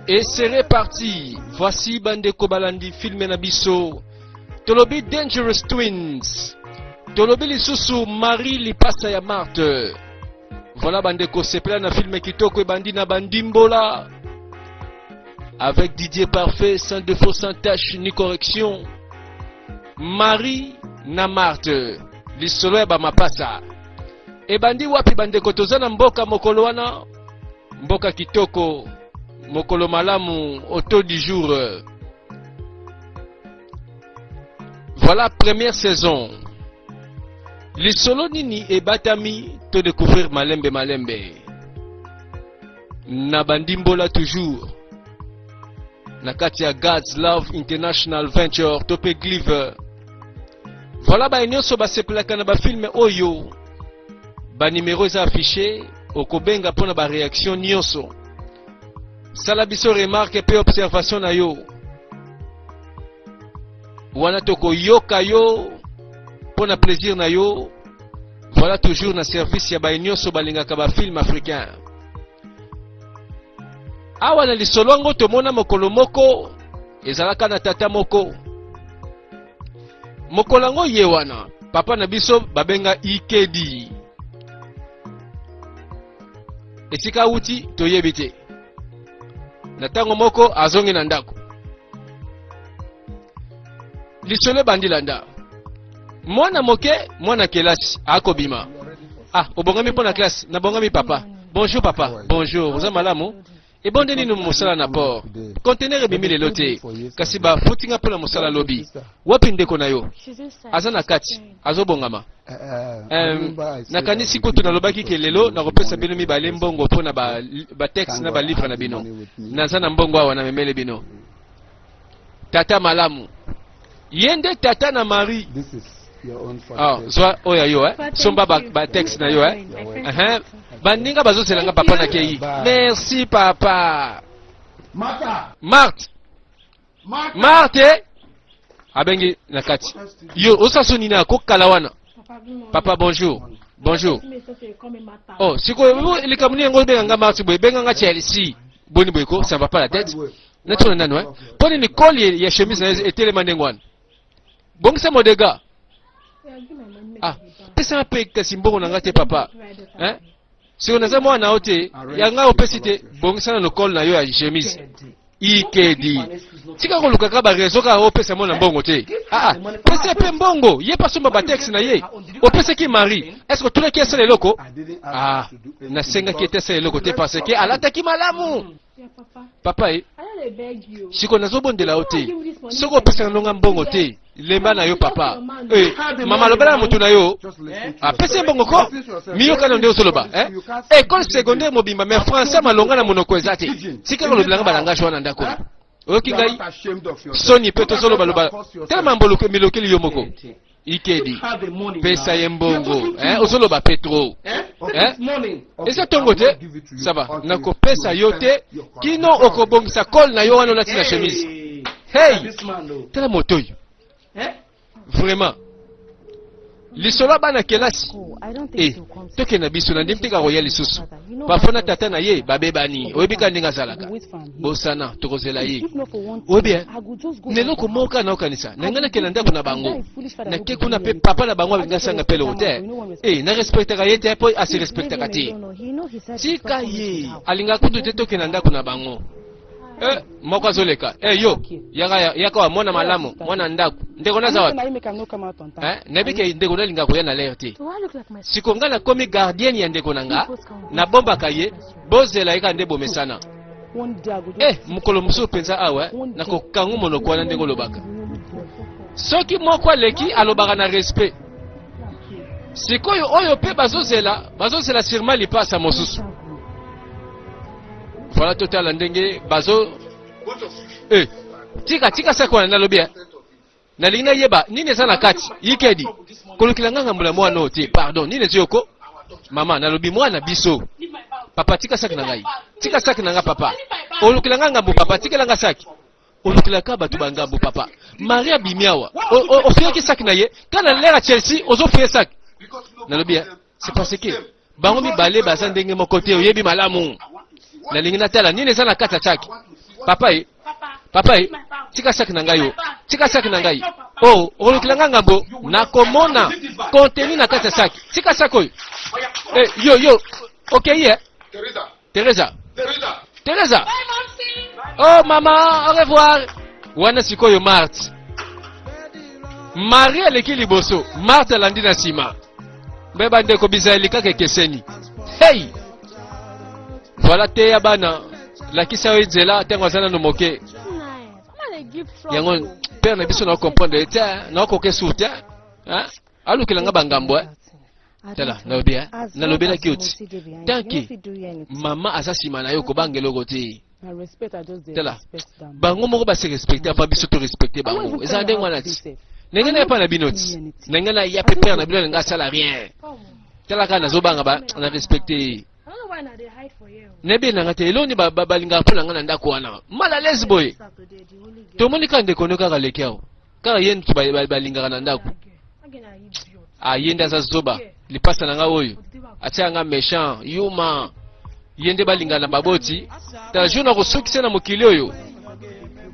Et c'est reparti. Voici Bandeko Balandi filmé na biso. Tolobi Dangerous Twins. Tolobi lisusu Marie Lipasa ya Marthe. Voilà Bandeko sepela na filme kitoko bandi na bandimbola. Avec Didier Parfait, sans défaut, sans tâche ni correction. Marie na Marthe. Lisolo ya bamapasa. E bandi wapi Bandeko tozana mboka mokolo wana. Mboka kitoko. Mokolo malamu auto du jour. Voilà première saison. Les solo nini et batami te découvrir malembe malembe. Na bandimbola toujours. Na katia God's Love International Venture Topé Glive. Voilà ba nyonso ba sepelaka na ba film oyo. Ba numéro est affiché okobenga pona ba réaction nyonso. Salabiso remarque pe observation na yo. Wana toko yoka yo pona plaisir na yo. Voilà toujours na service ya ba nyonso balingaka ba film africain. Awa na lisolongo tomona mokolo moko ezalaka na tata moko. Mokolango ye wana papa na biso babenga Ikedi. Esika uti toyebite. Na tango moko azongi na ndako. Lisole bandilanda. Mwana moke, mwana kelasi akobima. Ah, obongami pona classe, na bongami papa. Bonjour papa. Bonjour, vous malamu? Et bon deni nous mosala na port. Conteneur ebimi lelo te. Kasi ba footinga pona mosala lobby. Wapi ndeko na yo? Azana kati, azobongama. Nakanisi kutu nalobaki ke lelo na kopesa bino mibale mbongo pona ba texte na ba livre na bino. Nazana mbongo awa na memele bino. Tata malamu. Yende tata na Marie. Ah, soit oya yo somba ba texte na yo Bandinga bazo selanga papa na kei. Merci papa. Marthe. Marthe. Abengi nakati. Yo osasoni na ko kalawana. Papa bonjour. Bonjour. Oh, siko likamuni ngo benga Marthe boy benga nga Chelsea. Boni boyko, ça va pas la tête. Natuna nano Poni ni collier ya chemise na etele mandengwana. Bongisa modega. Ah, pesa pe kasimbo na ngate papa. Si on a ça moi na ote, yanga opesite bongisa na col na yo ya chemise. Ikedi. Tika ko lukaka ba rezo ka opesa mo na mbongo te. Pesa pe mbongo, ye pa somba ba texte na ye. Opesa ki Marie. Est-ce que tu le kesa le loko? Ah, na senga ki etesa le loko te parce que alata ki malamu. Papa siko nazobondela ote. Soko opesa ndonga mbongo te. Lemba na yo papa. Mama lobela mutu na yo. Pese mbongo ko? Miyo kana ndio soloba, école secondaire mobimba mais français malonga na monoko ezate. Sika lobelanga balanga shwana ndako. Oki ngai. Soni peto soloba loba. Tellement mboluke milokeli yo moko. Ikedi. Pesa yembongo, osoloba petro. Esa tongo te? Ça va. Nako pesa yote kino okobongisa col na yo wana na tina chemise. Hey! Tela moto yo. Vraiment. Lisola bana kelasi. Toke na biso na ndimtika royal lisusu. Bafona tata na ye babebani. Oyebika ndinga zalaka. Bosana tokozela ye. Oye neloko moka na okanisa. Nangana kena ndako na bango. Na ke kuna pe papa na bango bingasanga pele hotel. Na respectaka ye te po asi respectaka te. Tika ye. Alinga kutu te toke na ndako na bango. Moko azoleka. Yo, yaka wa mwana malamu, mwana ndaku. Ndeko naza wapi? Nebike ndeko nalinga koya na leo te. Siko nga na komi gardien ya ndeko nanga, na bomba kaye, bozela ika ndebo mesana. Mukolo musu penza awa, na kokangu monoko wana ndeko lobaka. Soki moko leki alobaka na respect. Siko oyo pe bazozela sûrement lipasa mosusu. Voilà total ndenge bazo tika sako na lobia na lina yeba nini sana kati Ikedi kolukilanga ngambula mwana ote pardon nini ziyoko mama na lobi mwana biso papa tika saki na ngai tika saki na nga papa olukilanga ngambu papa tika langa saki olukilaka batu bangambu papa Maria bimiawa ofiyaki saki na ye kana lera Chelsea ozofiye saki na lobia c'est parce que bango mi balé baza ndenge moko te oyebi malamu na lingi na tala nini sana kata chaki papa tika sak na ngai yo tika sak na ngai oh olukilanga ngambo na komona contenu na kata saki tika sako yo okay Teresa oh mama au revoir wana sikoyo Marthe Marie aleki liboso Marthe alandi na sima beba ndeko bizali kaka keseni hey voilà te ya bana la kisa wezela tengo sana no moke yango père na biso na comprendre ta na ko ke souta hein alukilanga bangambo tala na obia na lobela kiuti tanki mama asasima na yo ko bangelo gote tala bango moko ba se respecter pa biso to respecter bango eza ndengwa na ti nengena pa na binoti nengena ya pépère na bilo nga sala rien tala kana zo banga ba na respecter nebe na ngate eloni balinga pona ngana ndako wana mala les boy to monika ndeko noka kalekeo kaka yen tu balinga na ndako yenda za zoba lipasa na nga oyo atia nga méchant yuma yende balinga na baboti ta jour na kosukisa na mokili oyo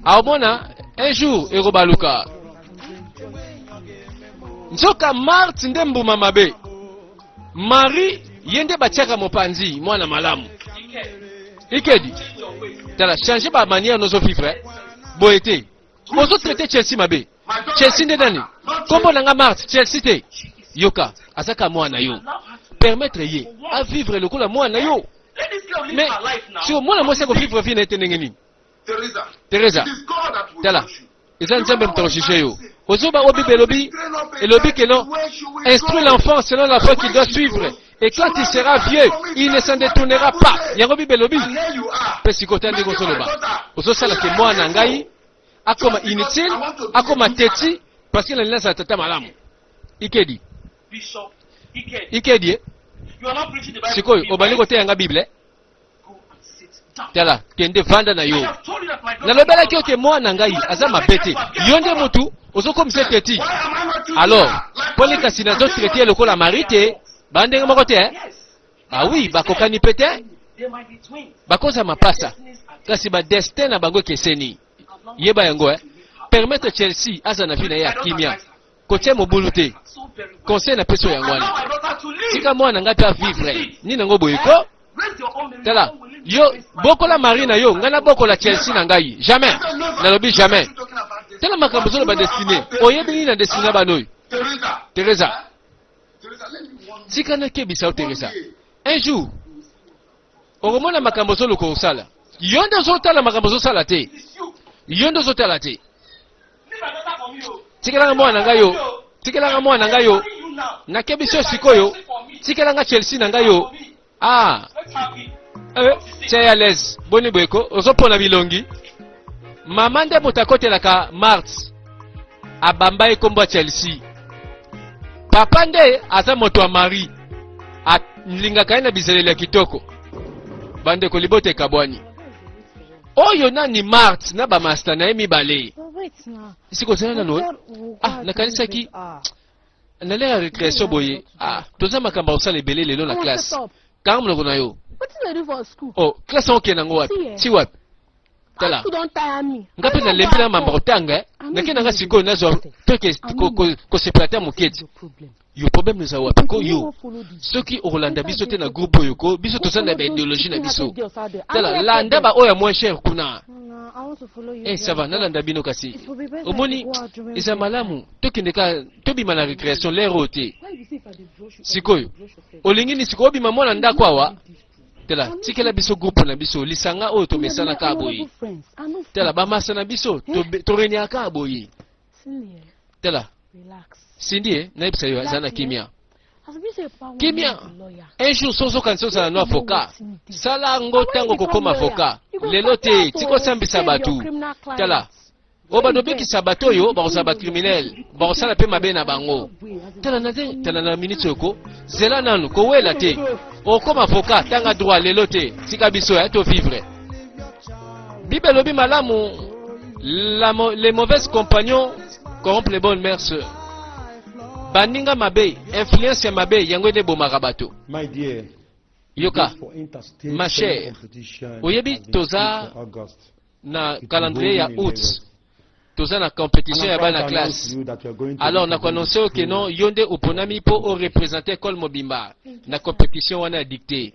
aomona un jour ekobaluka nzoka Marthe ndembu mamabe Marie yende batiaka mopanzi mwana malamu ikedi tala changer ba manière nozo vivre boete ozo traiter Chelsea mabe Chelsea ndani kombo nanga Marthe Chelsea te yoka asaka mwana yo permettre ye à vivre le kola mwana yo mais si mwana mwese ko vivre vie na tenengeni Teresa tala eza nzambe mtoshishe yo ozoba obibelobi elobi que non instruit l'enfant selon la voie qu'il doit suivre et quand il sera vieux il ne s'en détournera pas yango bibelobi pesiko tande ko soloba ozosala ke mwana ngai akoma inutile akoma teti parce que la nasa tata malamu ikedi sikoyo obali kote yanga bible tala kende vanda na yo nalobela ki oke mwana ngai aza mabete yonde mutu ozokomisa teti alors poli kasi nazo traiter lokola marite bandenge moko te ah oui bakokani pete bakoza mapasa kasi ba destin na bango keseni yeba yango permettre Chelsea aza na vina ya kimia kote mobulu te conseil na peso yangwani tika mwana ngata vivre ni nango boyiko tala yo bokola Marina yo ngana bokola Chelsea na ngai jamais na lobi jamais tala makambo zolo ba destiné oyebi ni na destiné banoy Teresa tika na kebisa Teresa un jour okomona makambo zolo ko sala yondo zotala makambo zo sala te yondo zotala te tikelanga mwana ngayo na kebiso sikoyo tikelanga Chelsea na ngayo tiens l'aise boni bweko ozopona bilongi mama nde mutakotelaka Marthe abamba ekombo Chelsea papa nde aza moto wa Marie alingaka na bizelele ya kitoko bande ko libote kabwani oyo nani Marthe na ba master na mibale siko sana no na kanisa ki na le récréation boye toza makamba osala ebele lelo na classe kanga mloko na yo classe onke nango wapi si wapi tala ngapi na lembi na mamba kotanga nakena nga siko nazo toke ko separate moketi yo problème nous a wapi ko yo soki orlanda biso te na groupe oyo ko biso tosanda ba idéologie na biso tala landa ba oya moins cher kuna ça va nalanda bino kasi omoni eza malamu tokendeka tobima na récréation lero te sikoyo olingi ni sikoyo bima mwana ndako awa tela tikela biso groupe na biso lisanga oyo tomesana ka boyi tela bamasa na biso torenia ka boyi tela sindi na ipsa yo azana kimia un jour soso kanso za no avocat sala ngo tango kokoma avocat lelo te tiko sambisa batu tala oba dobiki sabato yo ba osaba criminel ba osala pe mabe na bango tala na minute yoko zela nanu ko wela te okoma avocat tanga droit lelo te tika biso ya to vivre bible lobi malamu les mauvais compagnons corrompent les bonnes mères baninga mabe influence ya mabe yango ede bomaka bato my dear yoka ma chère oyebi toza na calendrier ya août toza na compétition ya bana classe alors na annoncer que non yonde oponami po o représenter école mobimba na compétition wana ya dictée.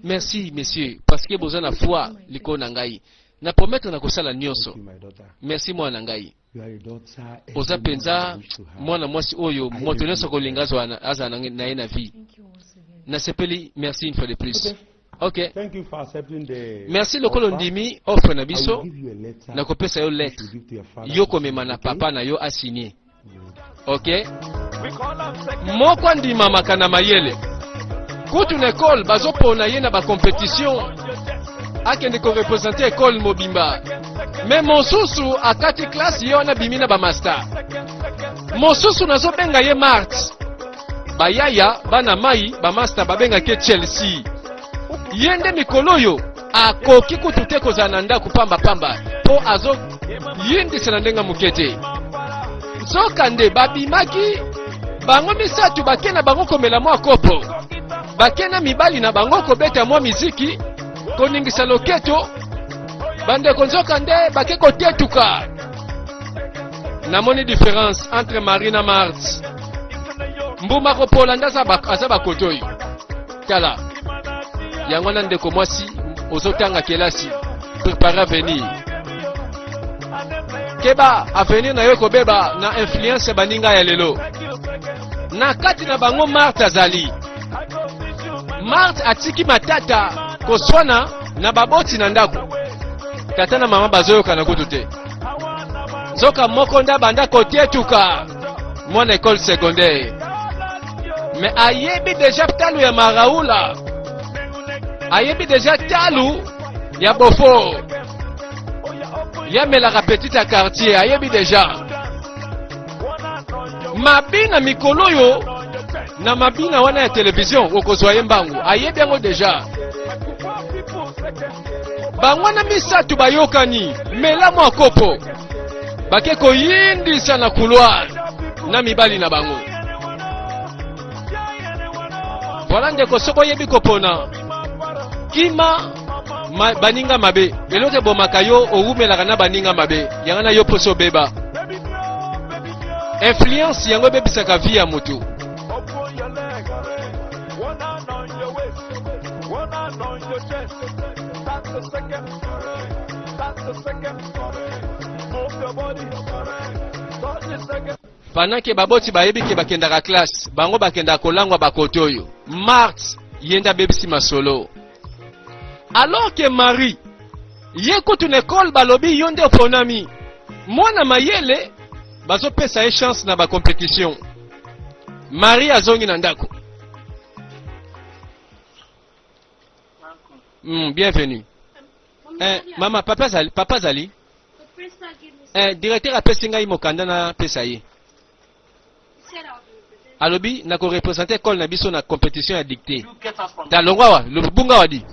Merci messieurs parce que boza na foi liko na ngai na promettre na kosala nyonso. Merci mwana ngai oza penza mwana mwasi oyo moto nyonso kolinga aza na ye na vie na sepeli. Merci une fois de plus. Ok. Thank you for accepting the merci lokolo ndimi offre na biso na kopesa yo lettre yo komema na papa na yo asigné. Ok. Moko ndima makana mayele kutu na école bazopona ye na ba compétition akende ko représenter école mobimba mais mosusu akati classe yo na bimina ba master mosusu nazo benga ye mart bayaya bana mai ba master babenga ke Chelsea yende mikolo yo akoki kutute kozala na ndako pamba po azo yindisa na ndenga mukete nzoka nde babimaki bango misatu bakena bango komela mwa kopo bakena mibali na bango kobeta mwa miziki koningisa loketo bandeko nzoka nde bake kotetuka. Namoni différence entre Marie na Mart mbuma kopola ndaza aza bakoto yo tala yango na ndeko mwasi ozotanga kelasi préparer avenir keba avenir na yo kobeba na influence baninga ya lelo na kati na bango. Marthe azali Marthe atiki matata koswana na baboti na ndako tata na mama bazoyoka na kutu te zoka moko nda banda kotetuka mwana école secondaire mais ayebi déjà talu ya maraula ayebi déjà talu ya bofo ya melaka petite ya quartier ayebi déjà mabina mikolo yo na mabina wana ya télévision okozwa ye mbangu ayebi yango déjà bango na misatu bayokani mela mwa kopo bake koyindisa na couloir na mibali na bango. Voilà ndeko soko oyebi kopona kima baninga mabe elote bomaka yo oumelaka na baninga mabe yanga na yo poso beba influence yango bebisaka vie ya mutu. Pendant que baboti bayebi ke bakendaka classe bango bakenda kolangwa bakoto oyo Marthe yenda bebisi masolo alors que Marie ye kutu na école balobi yonde oponami mwana mayele bazopesa ye chance na ba compétition. Marie azongi na ndako. Bienvenue. Mama papa zali directeur apesi ngai mokanda na pesa ye alobi na ko représenter école na biso na compétition ya dictée talongwa wa lobunga wadi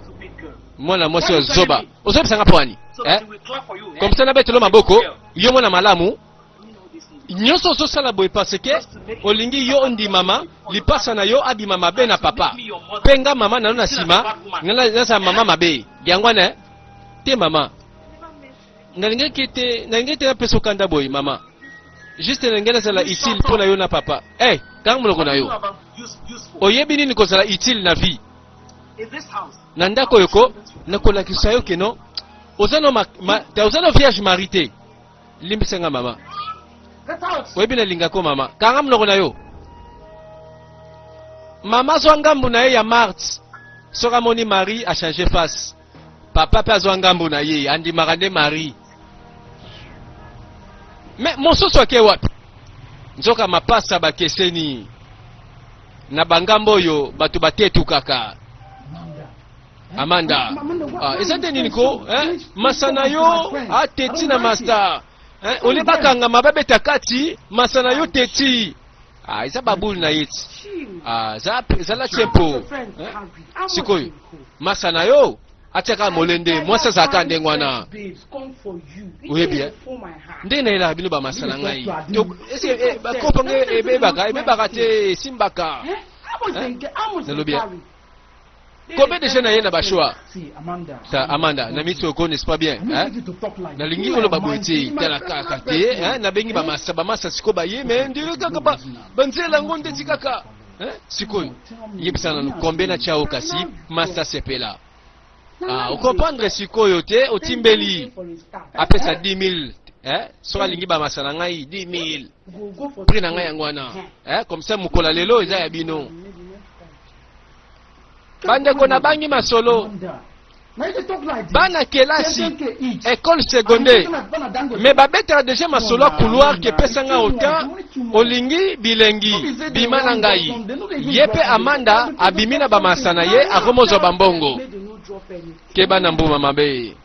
mwana mwasi wa zoba ozobisanga pwani comme ça na betelo maboko yo mwana malamu nyonso ozosala boye parce que olingi yo ndi mama lipasa na yo abi mama be na papa penga mama na sima ngana mama mabe yangwana te mama nangete na peso kanda boy mama juste nangela sala utile pona yo na papa kanga muloko na yo oyebi nini kozala utile na vie na ndako yoko nakolakisa yo keno ozano vierge marité limbisenga mama oyebi na lingako mama kanga muloko na yo mama zwa ngambu na ye ya Marthe soka moni Marie a changé face papa pe azwa ngambu na ye andimaka nde Marie mais mosusu ake wapi nzoka mapasa bakeseni na bangambo oyo bato batetukaka Amanda eza nde nini ko masana yo ateti na master ole bakangama babeta kati masana yo teti eza babuli na yeti zala tempo sikoyo masana yo ateka molende mwasa zaka ndengwana oyebi nde na ela bino ba masana ngai ese ba kopange ebebaka te simbaka nalobia Combien de jeunes a na bashwa? Ta Amanda, na mitoko n'est pas bien, hein? Na lingi olo baboti, tela kakate, hein? Na bengi ba masa siko ba ye, mais ndire kaka ba banzela ngonde tikaka, hein? Siko. Yebisana no combien na chao kasi masa sepela. Ah, on comprendre siko yote otimbeli. Après ça 10 000, hein? Soit lingi ba masa na ngai 10 000. Prix na ngai yangwana, hein? Comme ça mukola lelo eza ya bino. Bande kona bangi masolo bana kelasi école secondaire mais babetera déjà masolo à couloir ke pesanga autant olingi bilengi bimana ngai yepe Amanda abimina bamasana ye akomozo bambongo ke bana mbuma mabe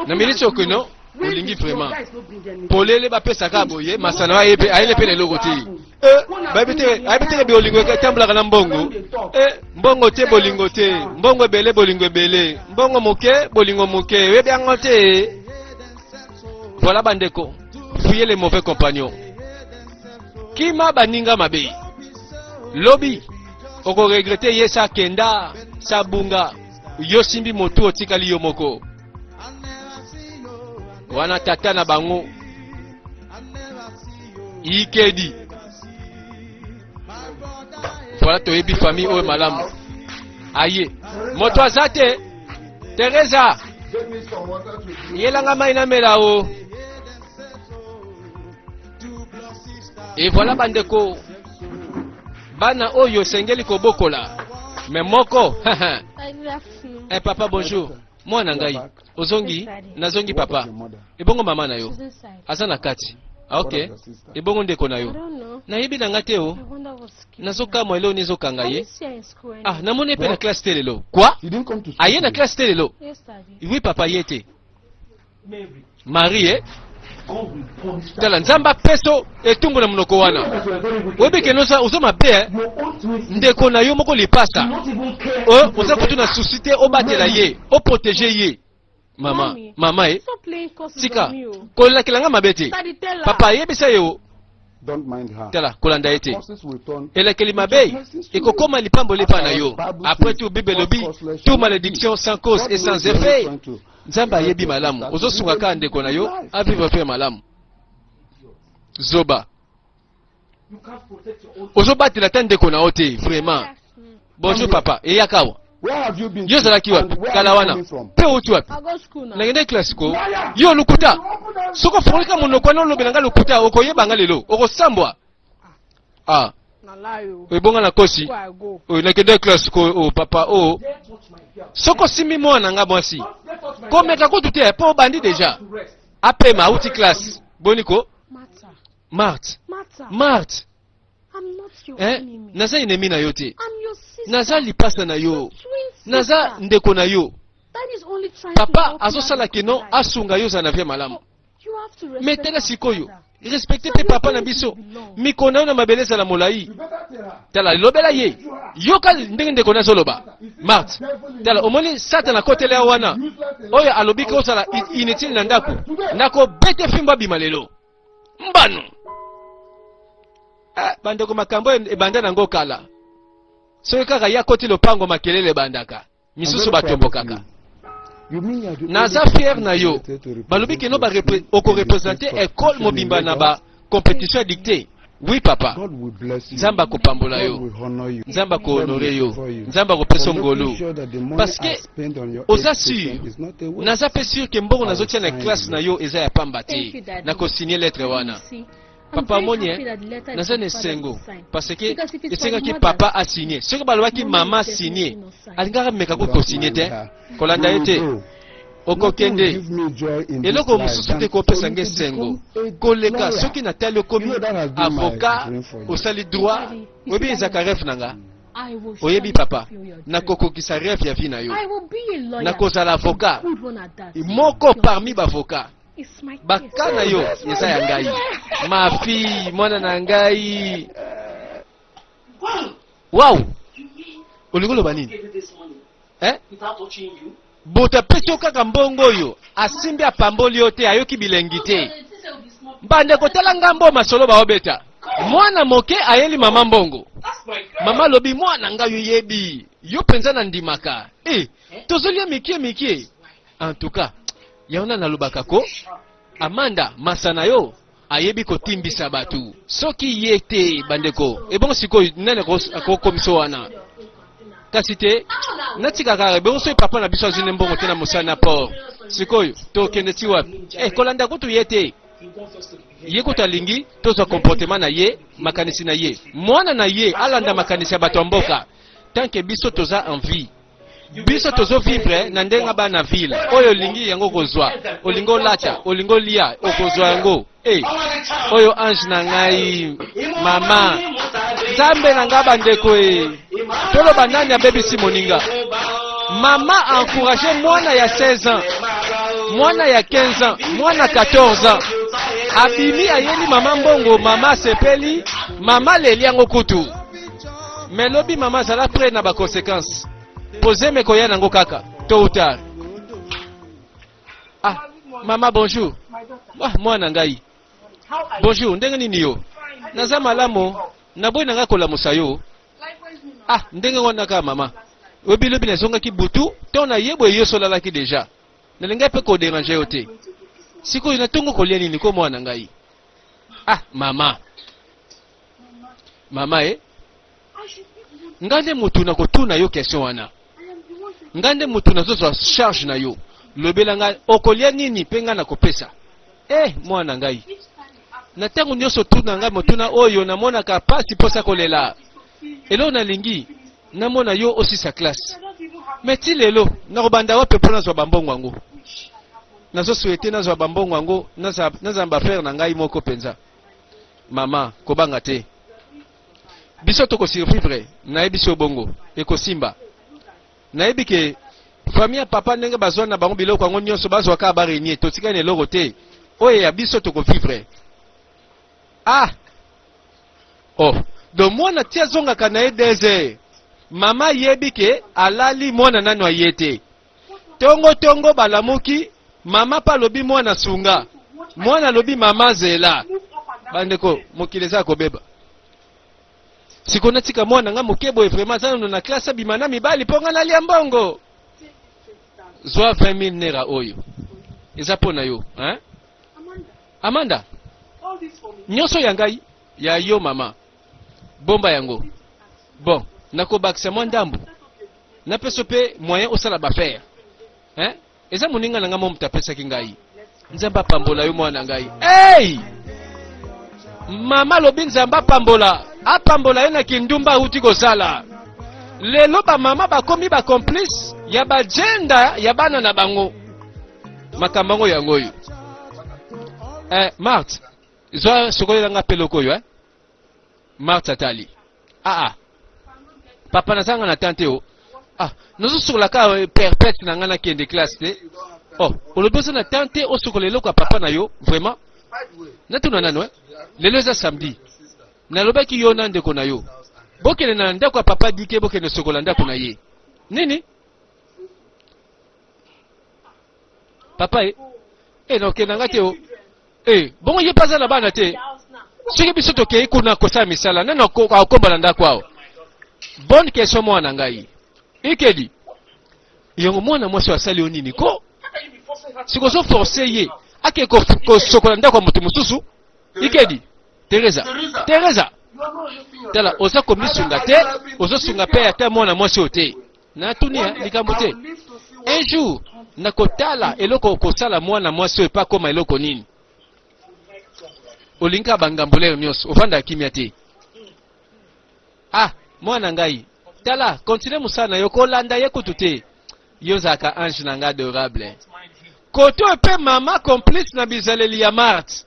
na militso kuno olingi vraiment polele bapesaka boye masana wa yepe ayele pele logoti babite be olingo ke tambla kana mbongo mbongo te bolingo te mbongo bele bolingo bele mbongo moke bolingo moke webe angote. Voilà bandeko, fuyez les mauvais compagnons. Kima baninga mabe lobi oko regretter yesa kenda sabunga yosimbi moto otikali yomoko wana tata na bango ikedi. Voilà toyebi famille oyo malamu aye moto azate Teresa yelanga mai na melao. Et voilà bandeko bana oyo sengeli kobokola mais moko papa bonjour mwana ngai ozongi nazongi papa ebongo mama na yo azana kati. Ok, ebongo ndeko na yo na yebi na ngate o nazoka mo elo nizokanga ye. Ah namone pe na classe telelo quoi aye na classe telelo. Oui papa yete Marie tala nzamba peso etungo na munoko wana webi kenosa uzoma be ndeko na yo moko lipasa oza kutuna susite obatela ye o protéger ye. Mama tika kola kilanga mabete papa yebisa yo tala kolanda ete elekeli mabe ekokoma lipambo lepa na yo. Après tout Bible lobi tout malédiction sans cause et sans effet nzamba yebi malamu ozosunga ka ndeko na yo avive pe malamu zoba ozobatela ta ndeko na ote vraiment. Bonjour papa eyakawa yo zalaki wapi kala wana pe uti wapi nangende klasiko yo lukuta soko folika monoko na lobelanga lukuta okoyebanga lelo okosambwa ebonga na kosi nangende klasiko o papa o soko simi mwana nga mwasi komeka kutute po bandi deja apema uti classe boniko Marthe naza inemi na yo te naza lipasa na yo naza ndeko na yo. Papa azosala keno asunga yo za na vya malamu metela sikoyo respecte te papa na biso mikona yo na mabeleza la molai tala lobela ye yoka ndenge ndeko na zoloba Marthe tala omoni sata na kote lea wana oyo alobika osala inutile na ndako nako bete fimba bimalelo mbano bandeko makambo ebanda nango kala soki kaka ya koti lopango makelele bandaka misusu batombo kaka naza fier na yo balobi keno okorepresente ekole mobimba na ba compétition dictée. Oui papa nzamba kopambola yo nzamba kohonore yo nzamba kopesa ngolu parce que oza sûr naza pe sûr ke mbongo nazotia na classe na yo eza ya pamba te na kosigner lettre wana. Papa monye naza nesengo parce que esengaki papa a signé soki balobaki mama signé alingaka meka ko signé te kolanda ete okokende eloko mosusu te kopesa nge sengo koleka soki natali okomi avocat osali droit oyebi ezaka ref nanga oyebi papa nakokokisa ref ya vi na yo nakozala avocat moko parmi bavocat bakana yo eza ya ngai mafi mwana na ngai. Wow olingo banini bota peso kaka mbongo yo asimbi apamboli yo te ayoki bilengi te mbande kotala ngambo masolo baobeta mwana moke ayeli mama mbongo mama lobi mwana ngai yebi yo penza na ndimaka tozolia mikie en tout cas yaona nalobaka ko Amanda masana yo ayebi kotimbisa batu soki yete bandeko bon siko nene ko komiso wana kasi te natika kaka bon so papa na biso azine mbongo tena musana port sikoyo to kende ti wapi kolanda kutu yete ye kutalingi tozo comportement na ye makanisi na ye mwana na ye alanda makanisi ya bato mboka tant que biso toza en vie biso tozo vivre na ndenga bana ville oyo lingi yango kozwa olingo lata olingo lia okozwa yango oyo ange na ngai mama Zambe na nga bandeko tolo banani abebisi moninga mama encourager mwana ya 16 ans mwana ya 15 ans mwana 14 ans abimi ayeli mama mbongo mama sepeli mama leli yango kutu melobi mama zala près na ba conséquences posez me koya nango kaka tôt ou tard mama bonjour mwana ngai bonjour ndenge nini yo naza malamu naboyi nanga kolamusa yo ndenge wana ka mama obilobi nazongaki butu to na yebo yo solalaki deja nalingai pe ko déranger yo te sikoyo natongo kolia nini ko mwana ngai mama ngande mutu na kotuna yo question wana ngande mutu na zozo charge na yo lobela nga okolia nini penga na kopesa mwana ngai na tangu nyoso tuna nga motuna oyo namona ka pasi posa kolela elo na lingi namona yo aussi sa classe meti lelo na kobanda wape pona zo bambongo wango nazo souhaiter nazo bambongo wango naza mba faire na ngai moko penza mama kobanga te biso to ko survivre na ebiso bongo ekosimba na ebike famille papa ndenge bazwa na bango biloko ngo nyonso bazwa ka ba réunir to tika ne loko te oye ya biso to ko vivre donc mwana tia zonga kana edeze mama yebike alali mwana nano ayete tongo balamuki mama pa lobi mwana sunga mwana lobi mama zela bandeko mokileza ko beba sikona tika mwana nga mokebo vraiment zano na classe bimana mibali ponga na lia mbongo zwa 20,000 naira oyo eza pona yo Amanda nyonso yangai ya yo mama bomba yango bon nakobakisa mwa ndambu napeso pe moyen osala bafaire eza moninga na nga mo mutapesaki ngai nzamba pambola yo mwana ngai mama lobi nzamba pambola apambola yo na kindumba uti kosala lelo bamama bakomi bacomplice ya bajenda ya bana na bango makambo yango yango oyo Marthe zwa sokolela nga peloko yo Marthe atali papa na sanga na tante o nozo sokola ka perpète na nga na kende classe te olobosa na tante o sokolelo kwa papa na yo vraiment natuna nano lelo eza samedi nalobaki yo na ndeko na yo bokele na ndako ya papa dike bokele sokola ndako na ye nini papa nokenda nga te o bongo ye paza na bana te soki biso tokei kuna kosala misala nani akomba na ndako awo bonne question mwana ngai ikedi yongo mwana mwasi asali yo nini ko sikozo force ye ake kosokola ndako ya moto mosusu ikedi Teresa tala oza komisunga te ozosunga pe ata mwana mwasi o te natunia likambo te un jour nakotala eloko kosala mwana mwasi o epa koma eloko nini olinga bangambole nyonso ofanda kimia te mwana ngai tala continue musana yo kolanda ye kutu te yo zaka ange na nga adorable koto pe mama complice na bizaleli ya Marthe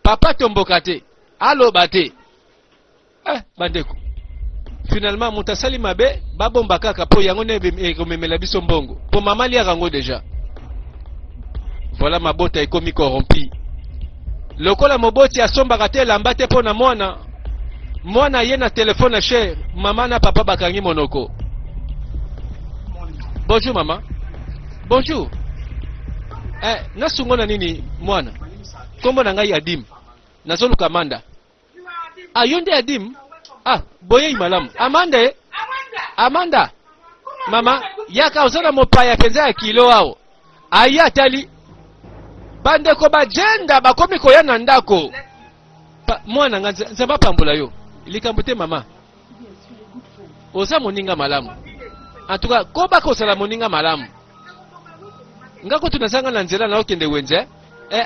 papa tomboka te aloba te bandeko finalement mutasali mabe babomba kaka po yango ne ekomemela biso mbongo po mama liaka yango deja voilà mabota ekomi corrompi lokola moboti asombaka te elamba te mpo na mwana ye na telefone cher mama na papa bakangi monoko bonjour mama bonjour nasungo na nini mwana kombo na ngai Adim nazoluka Amanda yo nde Adim boye malamu Amanda Amanda mama yaka uzana mopaya penza ya kilo ao aya tali bandeko bajenda bakomi koya na ndako mwana nga nzamba pambola yo likambo te mama oza moninga malamu en tout cas ko bakosala moninga malamu ngako tunasanga na nzela na okende wenze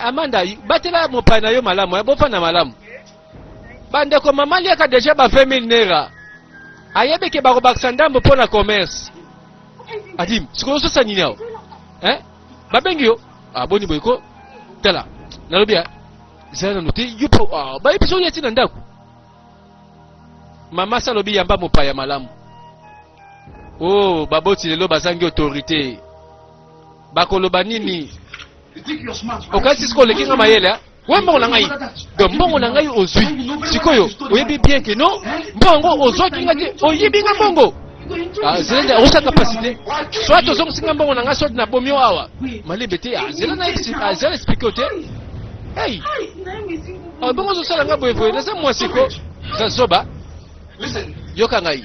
Amanda batela mopaya na yo malamu bofana malamu bandeko mama liaka deja ba 20,000 naira ayebeke bakobakisa ndambo mpo na commerce adim sikolo sosa nini ao babengi yo boni boyeko tala nalobi zala nanu te yo mpo bayebi so yeti na ndako mama salobi yamba mopaya malamu baboti lelo bazangi autorité bakoloba nini okasi siko olekinga mayele we mbongo na ngai donc mbongo na ngai ozwi sikoyo oyebi bien que non mbongo ozwaki nga te oyebi nga mbongo zelende osa capacité soit tozongisinga mbongo na ngai soit na bomi awa malebe te zela explique o te hey bongo ozosala nga boyevoye naza mwasiko zazoba yoka ngai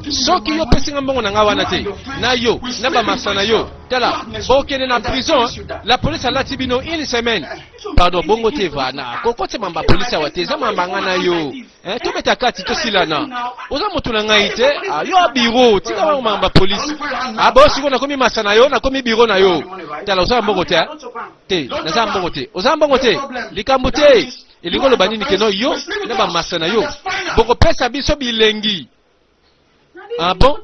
soki yo pesinga mbongo na nga wana te na yo na bamasa na yo tala bokende na prison la police alati bino une semaine pardon bongo te vana kokote mamba police awa te eza mambanga na yo tobeta kati tosilana oza motu na ngai te yo biro tika bango mamba police siko nakomi masa na yo nakomi biro na yo tala oza mbongo te te naza mbongo te oza mbongo te likambo te elingo loba nini keno yo na bamasa na yo bokopesa biso bilengi bon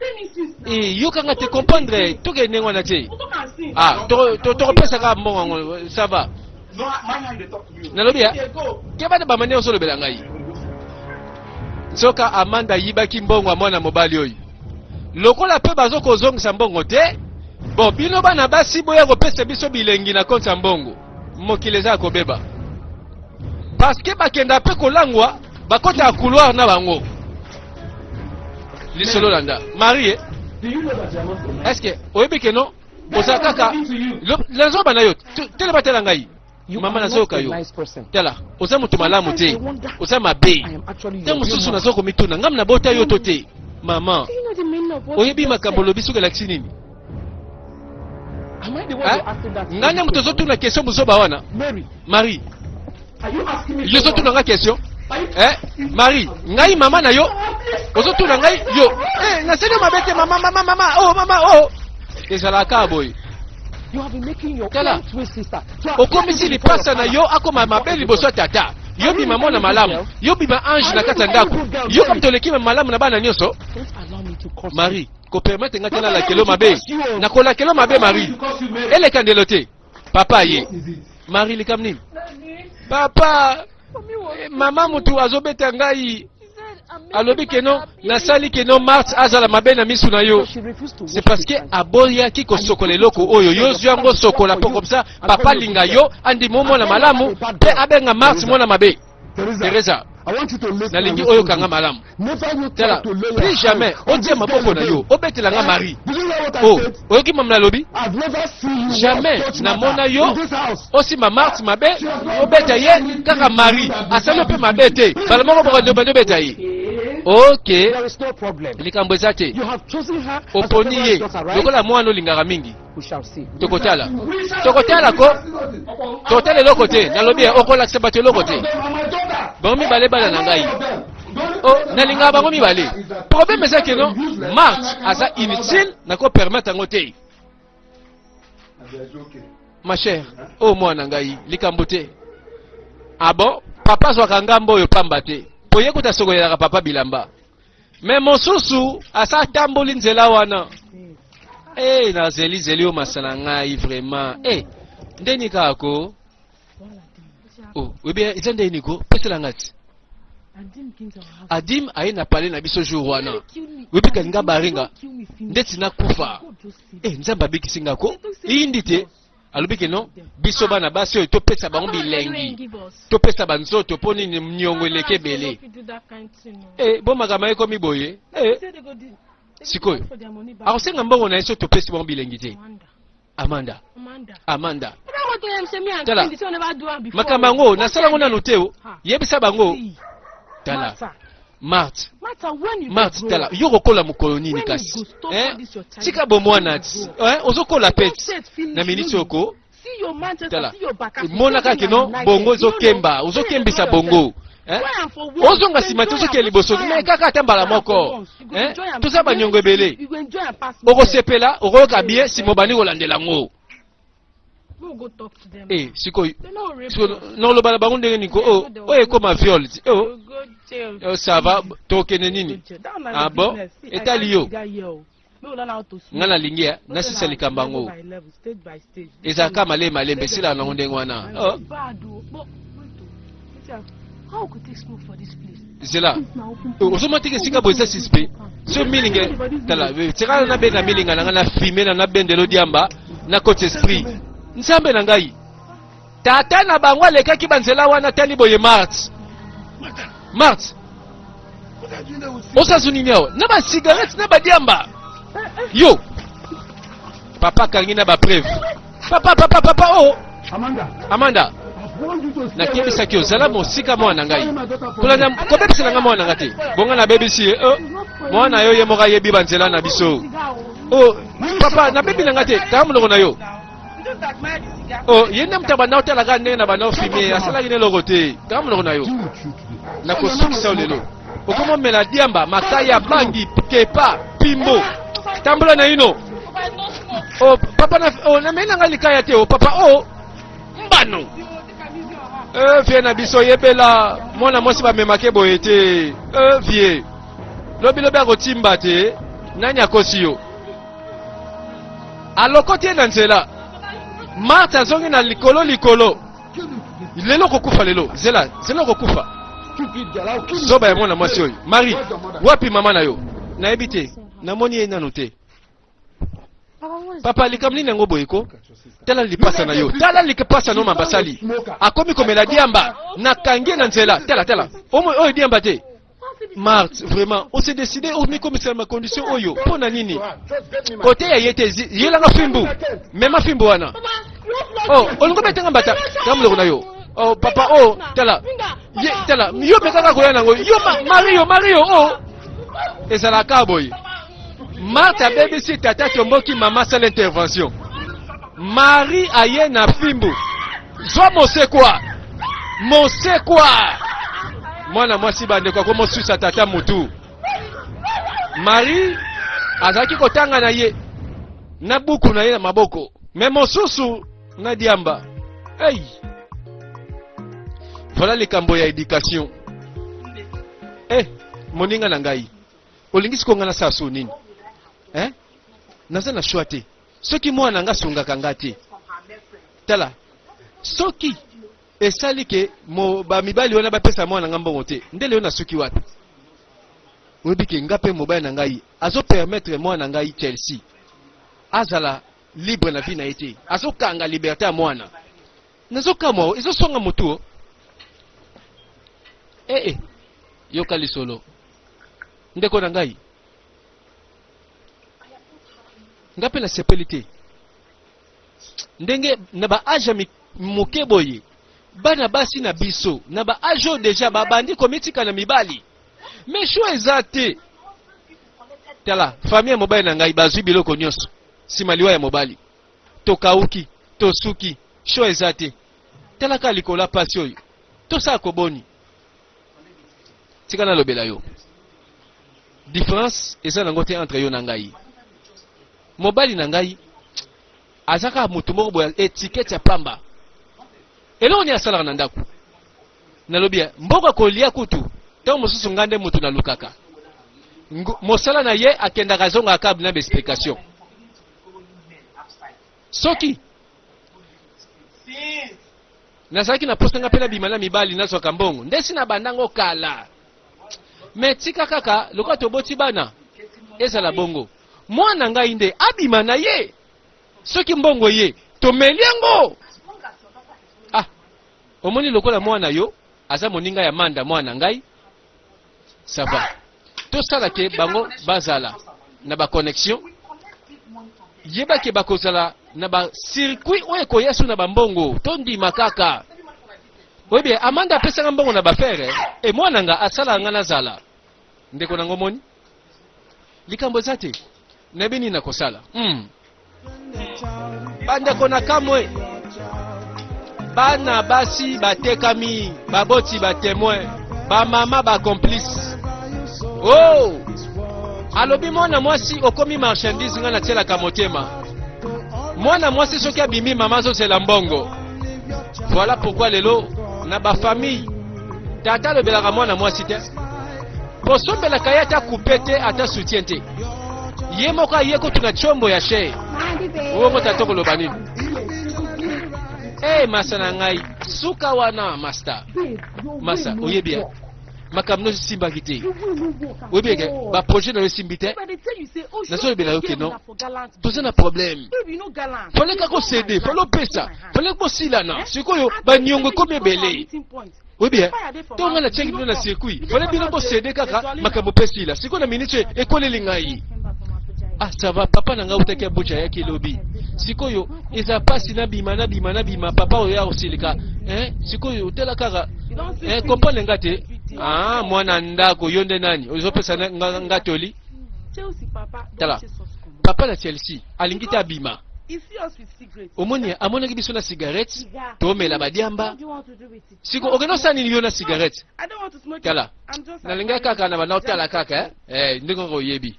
yo kanga te comprendre toke nengo na te tokopesa ka mbongo ça va nalobi keba de bamane osolobela ngai soka Amanda yibaki mbongo mwana mobali oyo lokola pe bazokozongisa mbongo te bon bino bana basi boya kopesa biso bilengi na konta mbongo mokili eza kobeba parce que bakenda pe kolangwa bakota ya couloir na bango lisolo landa Marie est-ce que oyebi ke non oza kaka lanzoba na yo tele batela ngai mama nazoyoka yo tala oza moto malamu te oza mabe te mosusu nazoko mituna ngam na bota yo to te mama oyebi makambo lobi soki elakisi nini nganya moto ozotuna question mozoba wana Marie yo ozotuna nga question Marie ngai mama na yo ozotuna ngai yo naseni mabete mama ezalaka boy tala okomisi lipasa na yo akoma mabe liboso tata yo bima mwana malamu yo bima ange na kati ya ndako yo kama toleki malamu na bana nyonso Marie kopermete nga tala lakelo mabe nakolakelo mabe Marie elekandelo te papa ye Marie likam nini papa mama mutu azobeta ngai alobi keno nasali keno Marthe azala mabe na misu na yo c'est parce que aboyaki kosokola eloko oyo yo zwango sokola po comme ça papa linga yo andi momo na malamu pe abenga Marthe mona mabe Teresa nalingi oyo kanga malamu tala plus jamais otie maboko na yo obetela nga Marie oyoki mamla lobi jamais namona yo osima Marthe mabe obeta ye kaka Marie asali pe mabe te bala moko boko beta ye ok likambo eza te oponi ye lokola mwana olingaka mingi tokotala ko totala eloko te nalobi okolakisa bato eloko te bango mibale bana na ngai nalingaka bango mibale problème eza ke non Marthe aza inutile nakopermettre yango te ma chère mwana ngai likambo te bon papa azwaka ngambo oyo pamba te po ye kuta sokolelaka papa bilamba me mosusu asa tamboli nzela wana nazeli oyo masala ngai vraiment ndeni kako oyebi eza ndeni ko pesela ngati Adim aye na pale na biso jour wana oyebi kalinga baringa ndeti nakufa nzambe abikisi ko iyindi te alobi ke non biso bana basi oyo topesa bango bilengi topesa banzoto mpo nini mnyongo eleke ebele bo makambo ekomi boye sikoyo akosenga mbongo na ye so topesi bango bilengi te Amanda tala makambo yango nasala ngo nanu te yebisa bango tala Marthe Marthe tala yo kokola mokolo nini kasi tika bomwana ozokola pete na miniti oko tala monaka kino bongo ozokemba ozokembisa bongo ozonga nsima te ozokela liboso me kaka ata mbala moko toza banyongo ebele okosepela okoyoka bie simo bandi kolandela yango sikoyo noloba na bango ndenge niko oyo ekoma viole ça va tokende nini bon etali yo nga nalingi nasisa likambo yango ezalaka malembe esila nango ndenge wana zela ozoma teke esika boye eza suspe so milinge tala sekala nabenga milinga nanga na filme na nabendelo diamba na cote esprit nzambe na ngai tata na bango alekaki banzela wana tali boye Marthe osazuni nyao na ba cigarette na ba diamba yo papa kangi na ba preuve papa Amanda nakebisa ki ozala mosika mwana ngai kolanda kobebisa nanga mwana ngate bonga na bebisi mwana yo ye moka yebi banzela na biso papa na bebi nanga te kama muloko na yo yenda mutaba na otala ndenge na bana ofime asalaki neloko te kama muloko na yo nakosukisa lelo okomomela diamba makaya bangi kepa pimbo tambola na ino papa na mena ngai likaya te papa mbano vie na biso yebela mwana mwasi bamemake boye te vie lobi akotimba te nani akosi yo alokoti ye na nzela Marthe azongi na likolo lelo kokufa lelo zela kokufa zoba ya mwana mwasi oyo Marie wapi mama na yo nayebi te namoni ye nanu te papa likambo nini yango boye ko tala lipasa na yo tala likapasa no mambasali akomi komela diamba na kangie na nzela tala oyo diamba te Marthe vraiment on s'est décidé on est comme ça ma condition oyo pona nini kote ya yete yelanga fimbu mema fimbu wana olongo betenga mbata kamlo na yo papa tala yo bekaka koya nango yo Mario ezala kaboy Marthe abebisi tata tomboki mama sala intervention Marie aye na fimbu zwa mosekwa mwana mwasi bandeko ko mosusa tata mutu Marie azaki kotanga na ye na buku na ye na maboko me mosusu na diamba voilà likambo ya éducation moninga na ngai olingisi ko ngana sasu nini naza na choix te soki mwana nga sungaka nga te tala soki esali ke bamibali wana bapesa mwana nga mbongo te ndele yo nasuki wapi oyebi ke nga mpe mobali na ngai azopermettre mwana ngai Chelsea azala libre na vie na ye te azokanga liberté ya mwana nazokamwa ezosonga motu yoka lisolo ndeko na ngai nga mpe nasepeli te ndenge na baage moke boye bana basi na biso na baage oyo deja babandi komitika na mibali me sho eza te tala famille ya mobali na ngai bazwi biloko nyonso nsima liwa ya mobali tokauki tosuki sho eza te talaka likolo pasi oyo tosala koboni tika nalobela yo différence eza nango te entre yo na ngai mobali na ngai azaka mutu moko boya étiquette ya pamba eloko ni asalaka na ndako nalobi mboka kolia kutu ntango mosusu nga nde mutu nalukaka mosala na ye akendaka zonga akable na baexplication soki nazalaki na posa nga mpe nabima na mibali nazwaka mbongo ndesi na bandango kala me tika kaka lokola toboti bana ezala bongo mwana ngai nde abima na ye soki mbongo ye tomeli yango omoni lokola mwana yo aza moninga ya manda mwana ngai sava tosala ke bango bazala na ba connexion yebake bakozala na ba circuit oyo ekoya so na bambongo tondima kaka oyebi amanda apesanga mbongo na bafere mwana nga asala nga nazala ndeko nango moni likambo zate na bini na kosala bandeko na kamwe bana basi batekami baboti ba témoin ba mama ba complice oh alobi mwana mwasi okomi marchandise nga na tielaka motema mwana mwasi soki abimi mama zozela mbongo. Voilà pourquoi lelo na ba famille tata lobelaka mwana mwasi te posombelaka ye ata coupe te ata soutien te ye moko aye kotuna chombo ya she oyo tata koloba nini masa na ngai suka wana master masa oyebi ya makamno simbaki te oyebi ke ba projet na yo simbi te nazo yebela yo ke non toza na problème fallait kako céder fallait pesa fallait ko silana sikoyo ba nyongo komi ebele oyebi to nga na tchengi bino na circuit fallait bino ko céder kaka makambo pesila sikoyo na ministre ekoleli ngai ça va papa nanga utaki abucha yake lobi sikoyo eza pasi na bima papa oya osilika sikoyo utela kaka comprendre ngate mwana ndako yonde nani ozopesa ngatoli tala papa la Chelsea alingita bima omoni amonaki biso na cigarette tomela badiamba siko okeno sani ni yo na cigarette tala nalinga kaka na bana otala kaka ndeko ko yebi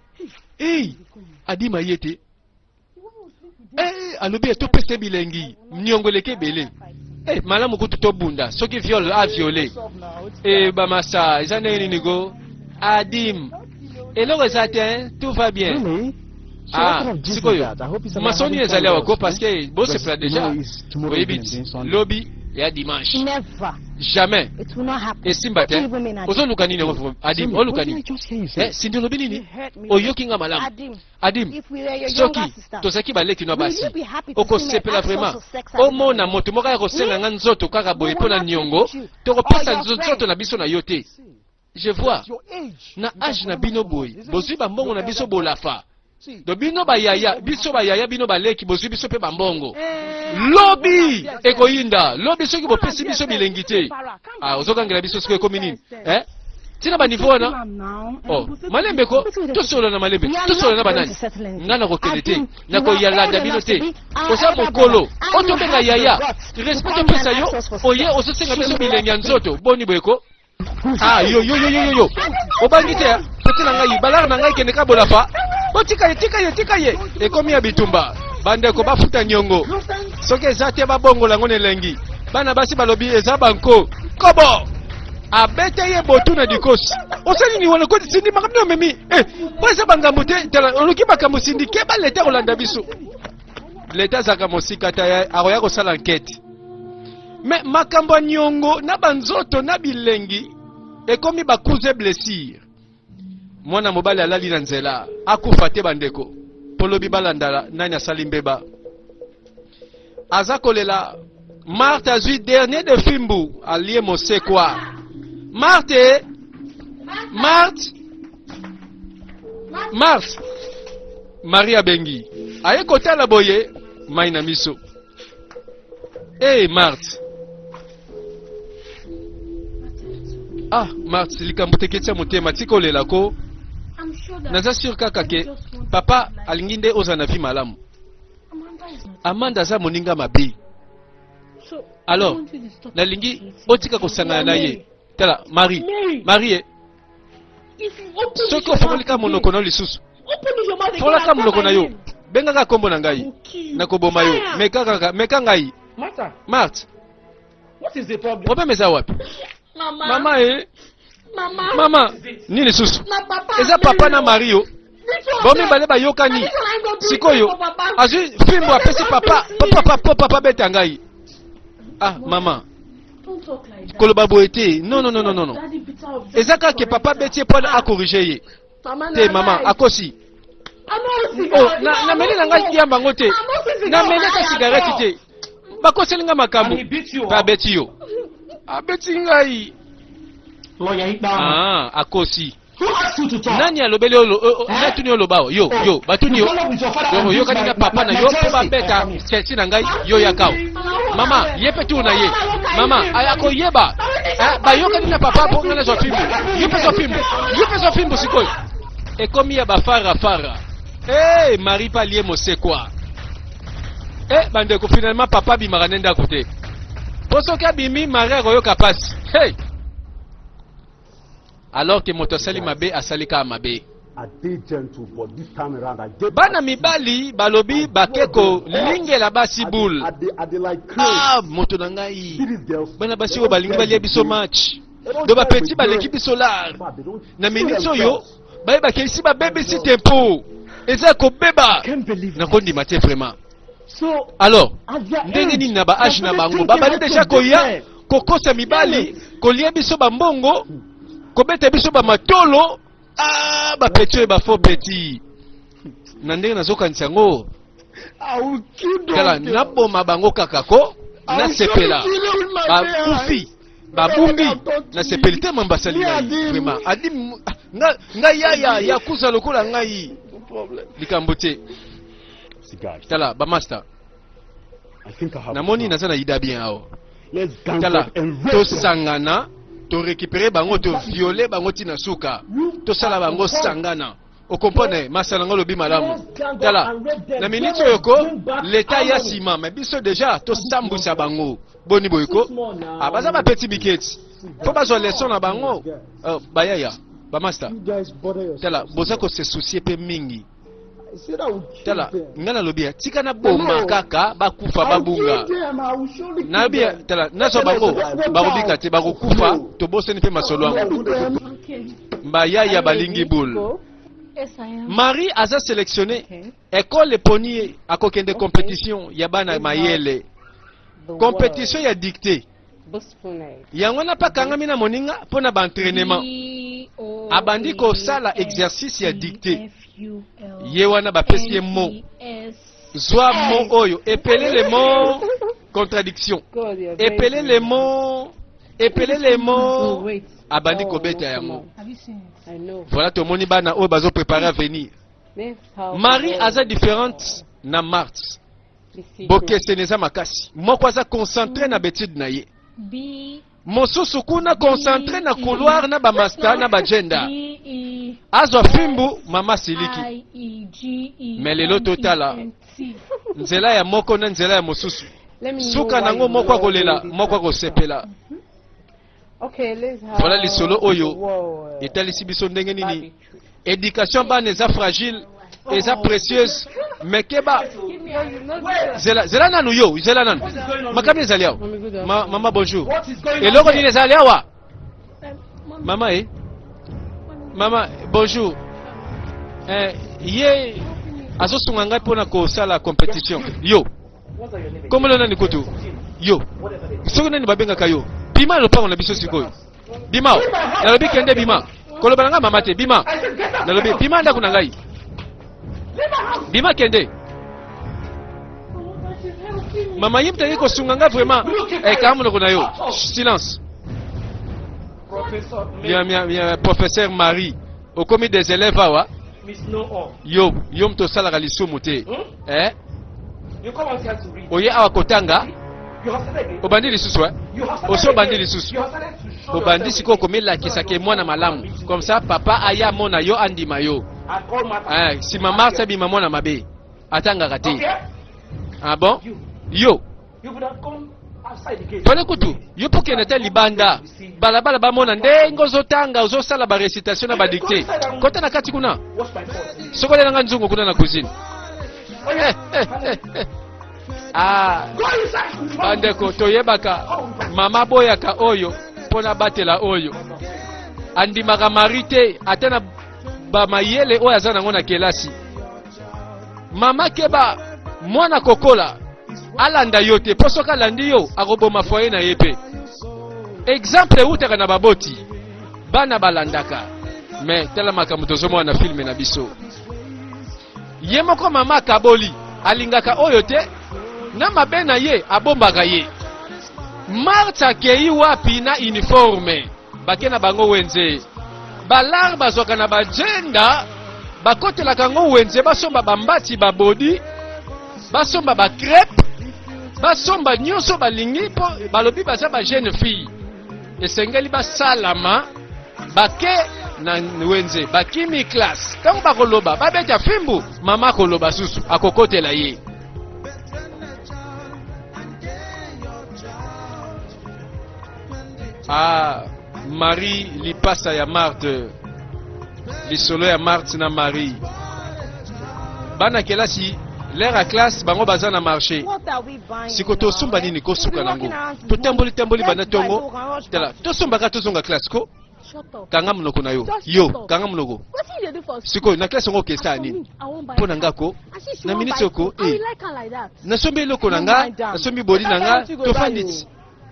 adima yete alobi to peste bilengi nyongoleke bele malamu kutu to bunda soki viol a violé ba masa ezana nini go adim eloko ezate tout va bien sikoyo masoni ezali awako parce que bo se fera déjà oyebiti lobby ya dimanche jamais esimba te ozoluka nini adim oluka nini sindi lobi nini oyoki nga malamu adim soki tozaki baleki no basi okosepela vraiment omona moto moko ya kosenga nga nzoto kaka boye mpo na niongo tokopesa nzoto na biso na yo te je vois na age na bino boye bozwi bambongo na biso bolafa do bino bayaya biso bayaya bino baleki bozwi biso pe bambongo lobi ekoyinda lobi soki bopesi biso bilengi te ozokangela biso siko ekomi nini tina ba niveau wana malembe ko tosolo na malembe tosolo na banani ngana kokende te na koyalanda bino te osa mokolo otobenga yaya respect pesa yo oye ozosenga biso bilengi ya nzoto boni bweko yo obangi te petela ngai balara na ngai kende ka bolafa tika ye ekomi ya bitumba bandeko bafuta nyongo soki eza te babongola ngo nelengi bana basi balobi eza banko kobo abete ye botu na dikosi osali ni wana koti sindi makamno memi po eza bangambo te tala oluki makambo sindi ke ba leta kolanda biso leta zaka mosika ta akoya kosala enquête mais makambo nyongo na banzoto na bilengi ekomi bakuze blessure mwana mobali alali na nzela akufa te bandeko polobi balandala nani asali mbeba aza kolela Marthe azwi dernier de fimbu alie mosekwa Marthe Maria bengi aye kotala boye mai na miso Marthe Marthe likambo teketya motema tikolela ko naza sur kaka ke papa alingi nde oza na vi malamu Amanda za moninga mabe alors nalingi otika kosangana na ye tala Marie soki ofololika monoko na lisusu folaka monoko na yo bengaka kombo na ngai nakoboma yo meka ngai Marthe problème eza wapi mama nini susu eza papa na Mario bomi bale bayokani sikoyo azwi fimbo apesi papa beta ngai mama koloba boye te non eza kaka papa beti epona akorige ye te mama akosi nameli na ngai yamba ngo te nameleka cigarette te bakoseli nga makambo mpe abeti yo abeti ngai akosi nani alobeli natuni olobao yo batuni yo yokani na papa na yo mpe babeta Chelsea na ngai yo yakao mama yepe tu na ye mama ayako yeba bayoka nina papa po ngana zo fimbo yepe zo fimbo sikoy e komi ya bafara fara Marie Palie Mosekwa bande ko finalement papa bimaka nenda côté posoka bimi Marie koyoka passe alors que motosali mabe asalika mabe bana mibali balobi bakeko lingela basi boule moto na ngai bana basi oyo balingi balia biso match do bapeti baleki biso lar na minute oyo baye bakelisi babebisi tempo eza kobeba nakondima te vraiment alors ndenge nini na baage na bango babali deja koya kokosa mibali kolia biso bambongo kobeta biso bamatolo bapeti oyo bafo peti na ndenge nazokanisa yango kala naboma bango kakako nasepela bakufi babumbi nasepeli te mambasali ngai vraiment adi ngai ya kuza lokola ngai likambo te tala bamaster namoni naza na ida bien awo tala tosangana to récupérer bango to violer bango tina suka to sala bango sangana o comprendre masala ngolo bi malamu tala na minute yoko l'état ya sima mais biso déjà to sambusa bango boni boyko abaza ba petit biketi faut pas leçon na bango bayaya ba master tala boza ko se soucier pe mingi tala ngana lobia tika na bomba kaka bakufa babunga na bia tala naso bango bakubika te bakufa to boseni pe masolo yango mbaya ya balingi boule Marie aza sélectionné école poni akokende compétition ya bana mayele compétition ya dictée yango na pakanga mina moninga pona ba entraînement abandi ko sala exercice ya dictée ye wana bapesi ye mo zwa mo oyo epele le mo contradiction epele le mo abandi kobeta yango voilà to moni bana oyo bazo préparer à venir Marie aza différente na Marthe bokese neza makasi moko aza concentré na bétude na ye mosusu kuna concentré na couloir na bamasta na bagenda azwa fimbu mama siliki mais lelo totala nzela ya moko na nzela ya mosusu suka nango moko akolela moko akosepela voilà lisolo oyo etalisi biso ndenge nini éducation bana eza fragile eza précieuse mais keba zela nanu yo zela nanu makambi ezali awa mama bonjour eloko nini ezali awa mama mama bonjour ye azosunga ngai mpona kosala compétition yo komolo nani kutu yo soki nani babengaka yo bima lopango na biso sikoyo bima nalobi kende bima koloba na ngai mama te bima nalobi bima ndako na ngai bima kende mama yim teki kosunga ngai vraiment kamonoko na yo silence bien professeur Marie okomi des élèves awa yo mtosalaka lisumu te oye awa kotanga obandi lisusu osi obandi lisusu obandi siko okomelakisaka mwana malamu comme ça papa aya mona yo andima yo sima marsa bima mwana mabe atangaka te bon yo pone kutu yo pokende te libanda balabala bamona ndenge ozotanga ozosala barécitation na badicté kota na kati kuna sokolelanga nzungu kuna na cuisine bandeko toyebaka mama boyaka oyo mpona batela oyo andimaka mari te ata na bamayele oyo aza nango na kelasi mama keba mwana kokola alanda yo te mpo soki alandi yo akoboma foye na ye pe exemple eutaka na baboti bana balandaka me tala makambo tozomona na filme na biso ye moko mama akaboli alingaka oyo te na mabe na ye abombaka ye Marthe akei wapi na uniforme bake na bango wenze balar bazwaka na bagenda bakotelaka ngo wenze basomba bambati babodi basomba bakrepe basomba nyonso balingi po balobi baza ba jeune fille esengeli basalama bake na wenze bakimi classe ntango bakoloba babeta fimbu mama akoloba susu akokotela ye. Marie lipasa ya Marthe lisolo ya Marthe na Marie bana kelasi l'air à classe bango baza na marché siko tosomba nini kosuka nango totamboli bana tongo tala tosombaka tozonga classe ko kanga munoko na yo kanga munoko siko na classe ngo kesa nini pona ngako na minute oko nasombi eloko nanga nasombi bodi nanga tofanditi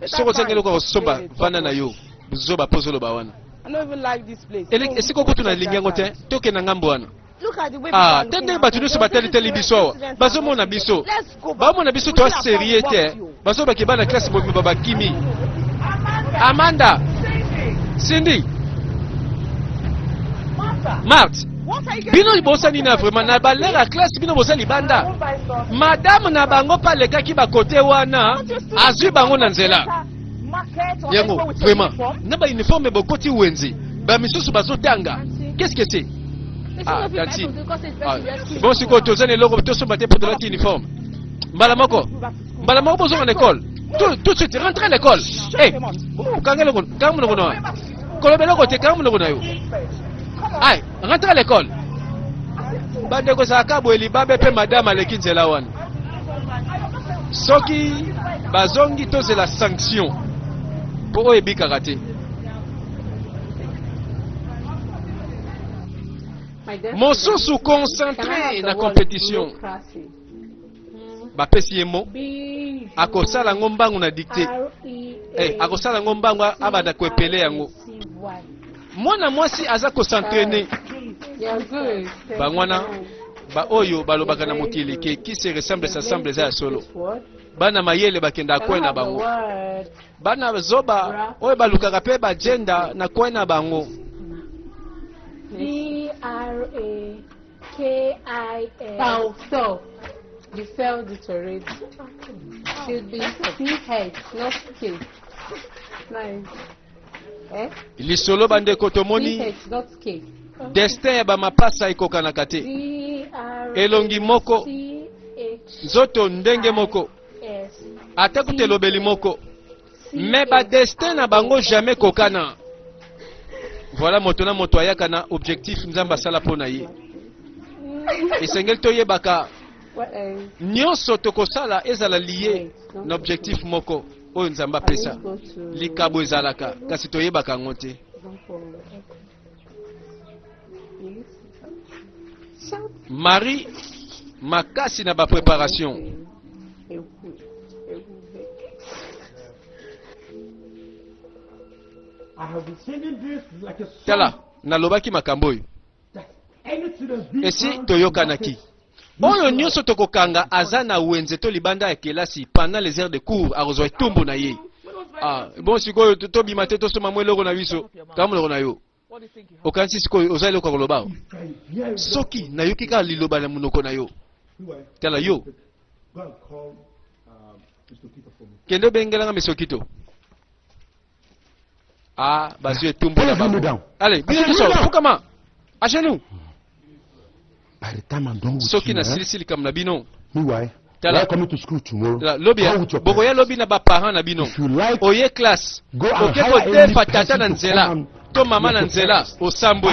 soko sangelo ko somba vana na yo zoba pozolo ba wana I don't even like this place. Esiko ko tuna lingango te toke na ngambo wana. Tende batu nyonso batali biso bazomona biso bamona biso to sérieux te bazo bakeba na classe bo baba kimi Amanda Cindy Marthe bino bosa nina vraiment na balera classe bino bosa libanda madame na bango pa lekaki ba côté wana azwi bango na nzela yango vraiment na ba uniforme bokoti wenzi ba misusu bazotanga qu'est-ce que c'est? Tanti. Bon, si vous avez le logo, tous pour de la uniforme. Mbalamoko besoin en école. Tout de suite, rentrez à l'école. Eh, rentrez à l'école. Bandeko Sakabo et Libabe pe madame Alekin Zelawan. Soki bazongi to c'est la sanction. Pour eux, karaté. Mosusu concentré na compétition bapesi yemo akosala ngombangu na dicté akosala ngombangu abada kwepele yango mwana mwasi aza kosentraîner bangwana ba oyo balobaka na mokili qui se ressemble s'assemble za solo bana mayele bakenda kwena bango bana zoba oyo balukaka pe ba gender na kwena bango D-R-A-K-I-S. Stop. You failed it already. Should be P-H, not K. Nice. Eh? Lisolo bande kotomoni. P-H, not K. Destin ya bamapasa ikokana kate. Elongi moko. Zoto ndenge moko. Ata kutelobeli moko. Mais ba destin na bango jamais kokana. Voilà motona moto ayaka na objectif nzamba sala pona ye. Esengel toye baka. Nyonso tokosala ezala lié na objectif moko oyo nzamba pesa. Likabo ezalaka kasi toye baka ngote. Marie makasi na ba préparation. Tala nalobaki makambo oyo esi toyokanaki oyo nyonso tokokanga aza na wenze to libanda ya kelasi pendant les heures de cours akozwa etumbu na ye. Bon sikoyo tobima te tosoma mwa eloko na biso kama eloko na yo okanisi sikoyo oza eloko koloba soki nayoki kaka liloba na monoko na yo tala yo kende obengelanga mesokito. Bazue tumbo la bango. Allez, bisous, fukama. À genoux. Soki na silisili kam na bino. Tala coming to school tomorrow. Lobby, bokoya lobby na ba parents na bino. Oye classe. Oke ko defa tata na nzela. To mama na nzela osambwe.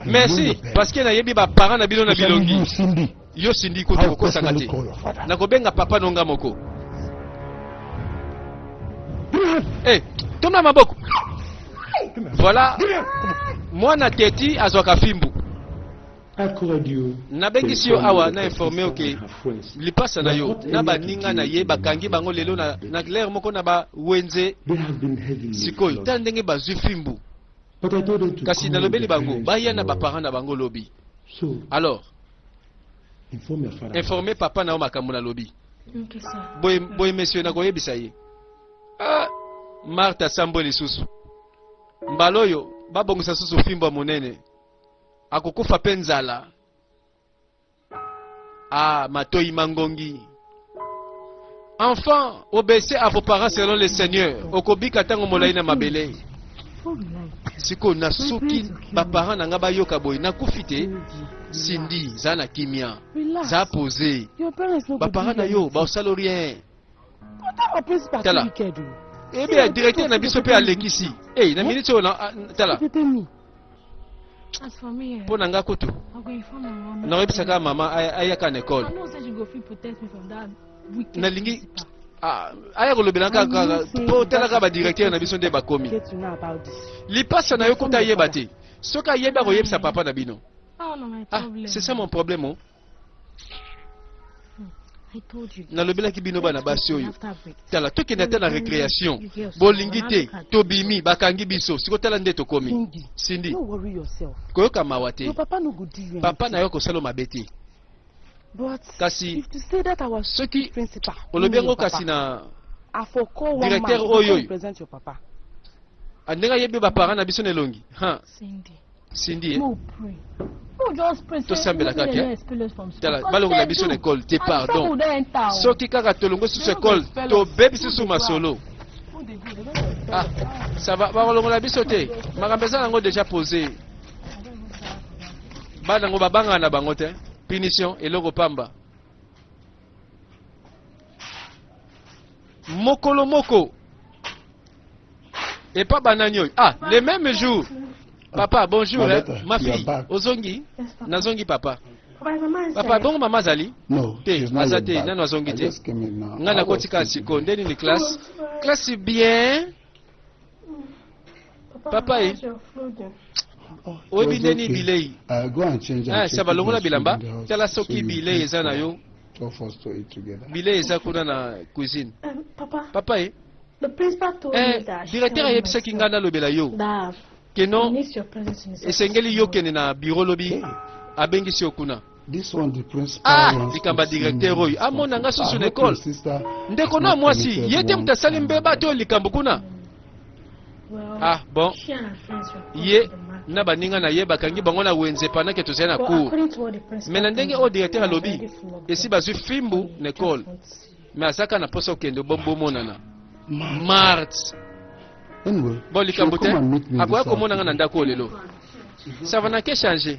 Merci parce que na yebi ba parents na bino na bilongi. Yo sindi ko to ko sangati. Na ko benga papa nonga moko. Eh, tona maboko. Voilà, moi na teti azwaka fimbu. Nabengisi yo awa na informé oke lipasa na yo na baninga na ye bakangi bango lelo na clair moko na ba wenze sikoyo ta ndenge bazwi fimbu kasi nalobeli bango baya na baparents na bango lobi. Alors informer papa na yo makambo na lobi boye monsieur na koyebisa ye Martha sambo lisusu mbaloyo babongisa susu fimbo monene akokufa pe nzala matoi mangongi Enfant, obéissez à vos parents selon le Seigneur. Okobika tango molai na mabele. Siko na soki ba parents nanga ba yoka boy na kufite Cindy za na kimia za poser. Ba parents na yo ba osalo rien. Tala. Eh bien directeur na biso pe alekisi. Eh na minute na tala. As for me, Pour nanga kutu. I'll go inform my mama. Na webisaka mama ayaka na école. I know said you go fit protect me from that wicked Nalingi principal. aya kolobela kaka po telaka ba directeur na biso nde bakomi. Lipasa na yo kota yeba te. Soka yeba ko yebisa papa na bino. Oh no, my Ah, problem. c'est ça mon problème. Oh. I told you. Nalobela ki bino bana basi oyo. After break. Tala tokende te na récréation. Bolingi te tobimi bakangi biso. Siko tala nde tokomi. Cindy. Don't worry yourself. Koyoka mawa te. Your papa no go do you Papa na anything. yo kosala mabe te. But Kasi if to say that I was soki principal, olobi yango your kasi papa, na I for call one Directeur man oyo. to present your papa. andenga yebi ba parents na biso nelongi. Ha, Cindy. Cindy. Eh? No pray. No just pray. To Say, sambela make kaka, me eh? expel us from school. Tala Because balongo na they biso do. na école te And pardon. trouble dey enter, oh. Soki kaka tolongo sur école to bebi susu masolo. Who dey do? They don't expel Ah, us. ça va balongo na biso te. Makambo eza nango déjà posé. Bana ngo babanga na bango te. Punition eloko pamba. Mokolo moko. Et pas bananyo. Ah, le même jour. Papa, bonjour. My Hein? daughter, Ma you are fille. back. Ozongi. Yes, papa. Nazongi papa. Papa, my mama is Papa, there. bongo mama zali. No, Te, she's not yet azate, back. nano azongi I te. just came in now. Ngana I was kotika sleeping. siko ndeni ni classe. Classe bien. Papa, how's your floating? Oh, it Oyebi was ndeni okay. bilei. Go and change and Ah, check ça va if longola there's bilamba. food in the house, Tala so soki you bilei eat eza na for yo. 2 of us to eat together. Bilei eza kuna na cuisine. Papa, Papa the principal told me that directeur ayebisaki nga nalobela yo. that Keno he needs your presence in his esengeli yo kende na bureau lobi abengisi yo kuna. This one, the principal. Ah, wants likamba to see directeur me. oyo. Amona nga susu I na hope your école. sister Ndeko is na not mwasi committed yete one mutasali time. mbeba to likambo kuna. Well, Ah, bon. she and her friends were going Ye to the market. na baninga na ye bakangi bango na wenze pendant que tozali na But cours. according to what the principal Mais na ndenge told me, o directeur he was alobi already full of esi them. bazwi fimbu na école. Just want to see. Mais azaka na posa okende bomonana. Ma- Mart. Anyway, Bon likambo te she'll come and meet me akoya this komona nga na afternoon. ndako lelo. Ça va na ke changer.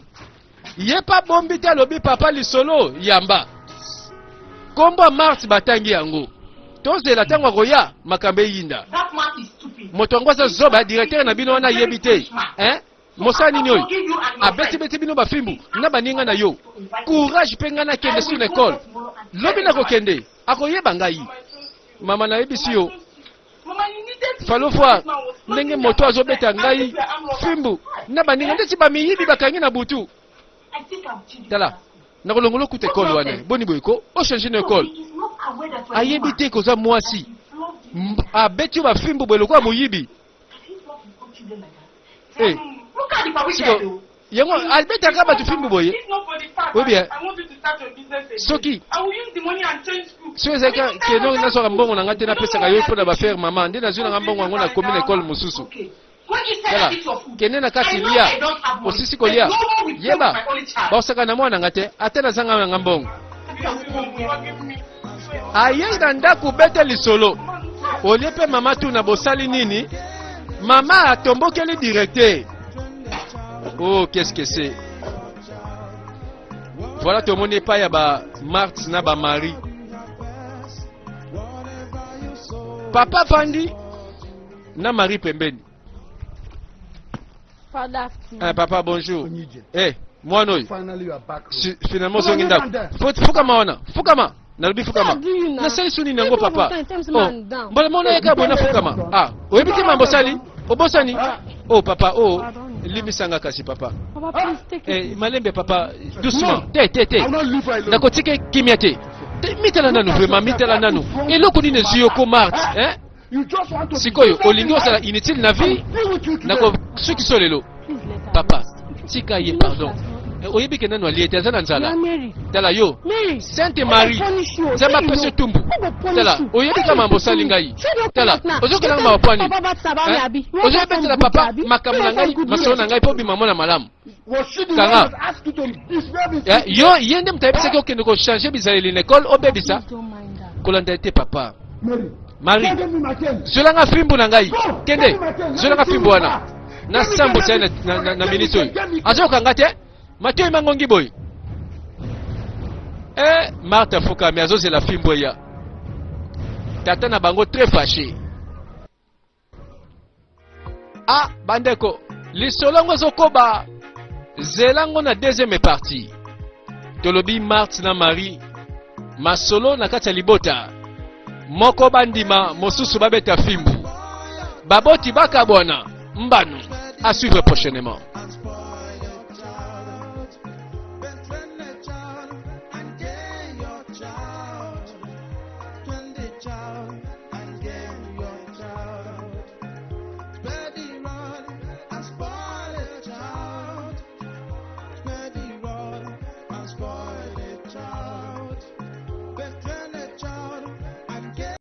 Ye pa bombi te alobi papa lisolo yamba. Kombo Mart batangi yango. Tozela tango akoya makambe yinda. That man is stupid. Moto ngo aza zoba directeur na bino wana yebi te. Hein? Mosani nini oyo? Forgive you and your Abeti friends. beti bino bafimbu na baninga na yo. Courage pe nga na kende sur l'école. Lobi na kokende. Akoyeba ngai. Mama na yebisi yo. Mama, you needed to Falo see fois this man was ndenge flogging moto me. azobeta And ngai if you're armed robber, fimbu na baninga ndeti bamiyibi bakangi na butu. I think I've cheated. Tala. Na kolongolo kuta école wana. Boni boyko. O changer na école. He is not aware that when Ayebi te koza mwasi. he flogged you, Abeti bafimbu bwelo kwa moyibi. he flogged his own children like that. Eh. Look at the wicked Siko though. yango albeta bato fimbu boye. If not for the fact Oui, bien. that I want you to start your business again, Soki. I will use the money and change school. So ezaka keno nasoka mbongo na ngate na pesa ka yo mpona ba faire mama nde nazwi na mbongo ngo na komi na école mususu. Okay. When you say Tala. I eat your food, Kende na kasi I know lia. I don't have money. Osisi kolia. There's no one will play Yeba. with my only child. Ba osaka na mwana ngate ate na zanga na mbongo. Forgive me. Aye na ndako bete lisolo. Olie pe mama tu na bosali nini? Mama atombokeli directeur. Oh, qu'est-ce que c'est? Voilà tout le monde n'est pas ya ba Marthe na ba Marie. Papa Fandi na Marie pembeni. Father afternoon. Ah, papa bonjour. Eh, mwana oyo. Finally, you are back. Finalement zongi ndako. Fukama wana. Fukama. Nalobi fukama. What do you now? Na sali suni nango papa. Times Oh, man down. mbona mona yeka bona fukama. Ah, oyebiti mambo sali? Obosani? Oh papa, oh. Limisanga kasi papa. Papa, please take it. Malembe papa, doucement. Te. I will not leave her alone. Nakotike kimia te. Mitala nanu vraiment, mitala nanu. Eloko nini ziyo ko Marte, hein? You just want to Sikoyo, olingi osala inutile na vie. be with you today. Nako soki solelo. Please let her Papa, rest. tika ye pardon. Oyebi ke nanu aliete aza na nzala. Yeah, Mary. Tala yo. Mary. Sainte Marie. Zama pese tumbu. Tala, oyebi kama mambo sali ngai. Tala, ozokela ma wapwani. Ozoyebi betela papa makambo na ngai, masolo na ngai po bima mona malamu. Was she the one Kanga. that asked you to this very Yo yende mutayebisaki okende ko changer bizaleli na école obebisa. Don't mind her. kolanda te papa. Mary. Marie, Kende Maken. zolanga fimbu na ngai. Kende, zolanga fimbu wana. Na sambo tsa na ministre oyo. Azokanga te. Mathieu Mangongi boy. Martha Fukami azozela fimbu ya. Tata na bango très fâché. Ah, bandeko, lisolongo zokoba zelango na deuxième partie. Tolobi Marthe na Marie masolo na kati ya libota. Moko bandima mosusu babeta fimbu. Baboti bakabwana mbanu à suivre prochainement.